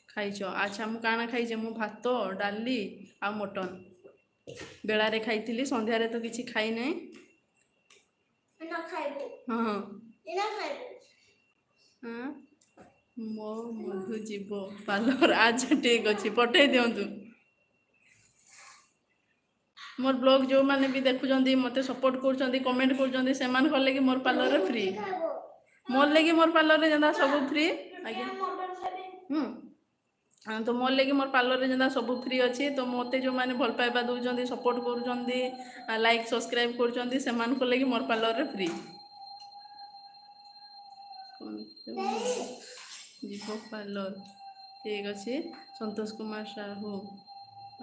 खाइछ अच्छा मु काना खाइछे मु भात डाली आ मटन बेला रे खाइथिली संध्या रे तो किछि खाइ नै ना खाइबो हां ना खाइबो हां मो मधु जीव पार्लर अच्छा ठीक अछि पठे दियंतु मोर ब्लॉग जो माने भी देखुचंदी मते सपोर्ट करचंदी कमेंट करचंदी से मान कर लेगी मोर पार्लर रे फ्री मोर लेगी मोर पार्लर रे जंदा सब फ्री आज्ञा तो मोर लेगी मोर पार्लर रे जंदा सब फ्री अछि तो मते जो माने भल पाइबा दउचंदी सपोर्ट करचंदी लाइक सब्सक्राइब करचंदी से मान कर लेगी मोर पार्लर रे फ्री जीव पार्लर ठीक अच्छे संतोष कुमार साहू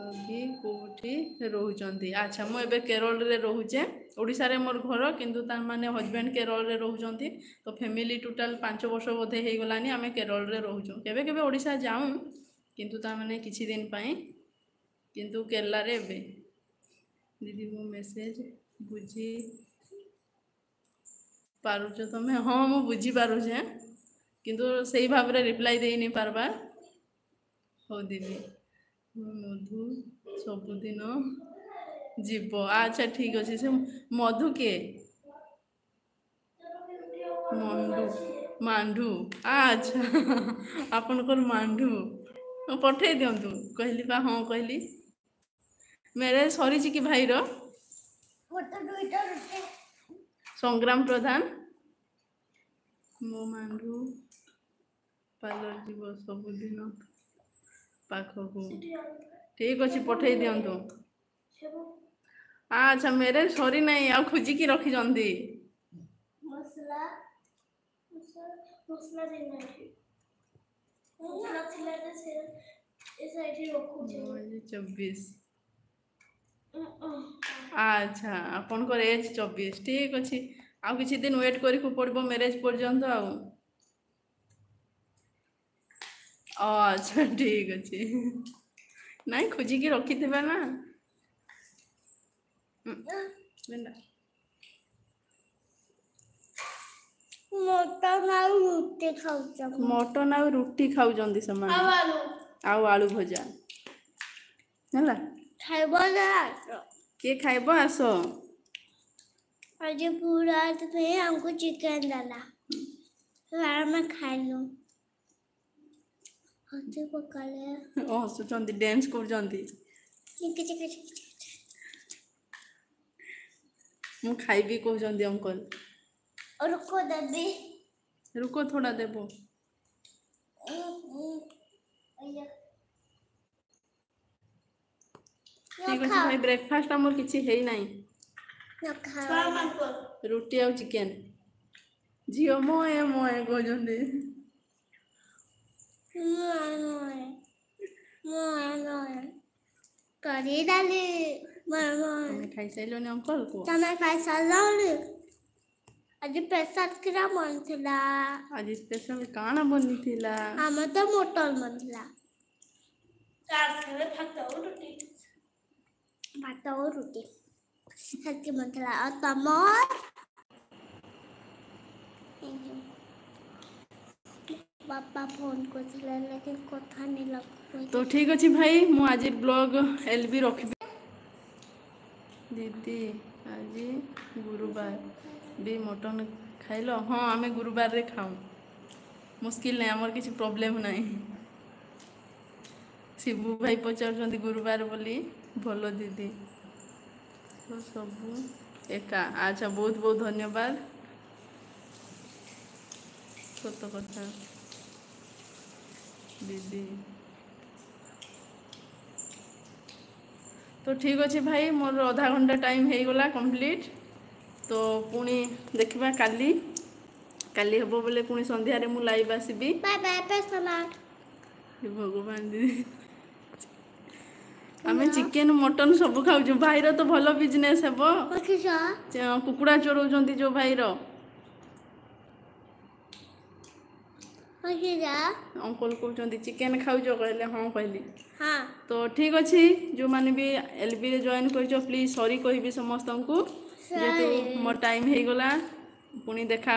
अभी कोठी रोचंती अच्छा मु एबे केरल रे रोहुचे ओडिसा रे मोर घर किंतु तार माने हस्बैंड केरल रे रोचंती तो फैमिली टोटल 5 वर्ष बोधे हे गलानी आमे केरल रे रोहुचो केबे केबे ओडिसा जाऊं किंतु तार माने किछि दिन पई किंतु केरला रे एबे दीदी मो मेसेज बुझी पारुछ तमे हाँ मु बुझी पारुछे किंतु सही भाव रे रिप्लाई देई नि पारबा हो दीदी मधु सबुदिन जीव अच्छा ठीक अच्छे से मधु के मंडू मांडू अच्छा आपनकर मांडू पठे दियंतु कहली बा हाँ कहली मेरे सरी कि भाई रो संग्राम प्रधान मो मांडू पार्लर जीव सबुदिन पाखकू ठीक अच्छे पठे दियंतु अच्छा मेरे सरी नहीं आ खोजिकी रखिजंदी मसला मसला देना है मसला थिला जे से ए साइड रखू छे 24 अच्छा आपन को एज 24 ठीक अच्छे आ किछि दिन वेट करी को पड़बो मैरिज पर्यंत अच्छा ठीक अच्छे नहीं खोजिकी रखी थे ना मटन आ रुटी खाउछ मटन आ रुटी खाउजंदी समान आउ आलू भजा हला खाइबो ना के खाइबो आसो आज पूरा तो हमको चिकन डाला यार मैं खा लूं हते पकाले ओ सुचंदी डांस करजंदी मु खाइबी कहजंदी अंकल और रुको दबी रुको थोड़ा देबो ठीक है भाई ब्रेकफास्ट हमर किछि हेई नाही रुटी आ चिकन झियो मोए मोए कहजंदी करी डाली मैं खाई साइलोनी अंकल को तमे खाई सालोनी आज पैसा किरा मन थिला आज स्पेशल काना बनी थिला हम तो मटन बनला चार से भात और रोटी सच्ची मन थिला और तमर पापा फोन करथिले लेकिन कथा नहीं लग तो ठीक अछि भाई मु आज ब्लॉग एलबी रखबी दीदी आज गुरुवार भी मटन खाइलो हाँ आमे गुरुवार रे खाऊ मुश्किल नहीं आमर किसी प्रॉब्लम नहीं शिबू भाई पचार गुरुवार बोली भलो दीदी तो सब एका अच्छा बहुत बहुत धन्यवाद सत कथा दीदी तो ठीक अच्छे भाई मोर आधा घंटा टाइम हो गला कंप्लीट तो पुणी देखा काली काली हम बोले पुणी संध्या रे मु लाइव आसबी बाय बाय पेसलाट भगवान दीदी आमे चिकेन मटन सब खाऊ भाईर तो भल बिजनेस हेबो कुकुड़ा चोरौचंती जो भाईर अंकल कहते चिकेन खाऊ कहले हाँ कहली हाँ तो ठीक अच्छे जो मैंने भी एलबी रे जॉइन कर प्लीज सॉरी कहबी समस्त को जेतु मोर टाइम हो गला पुणी देखा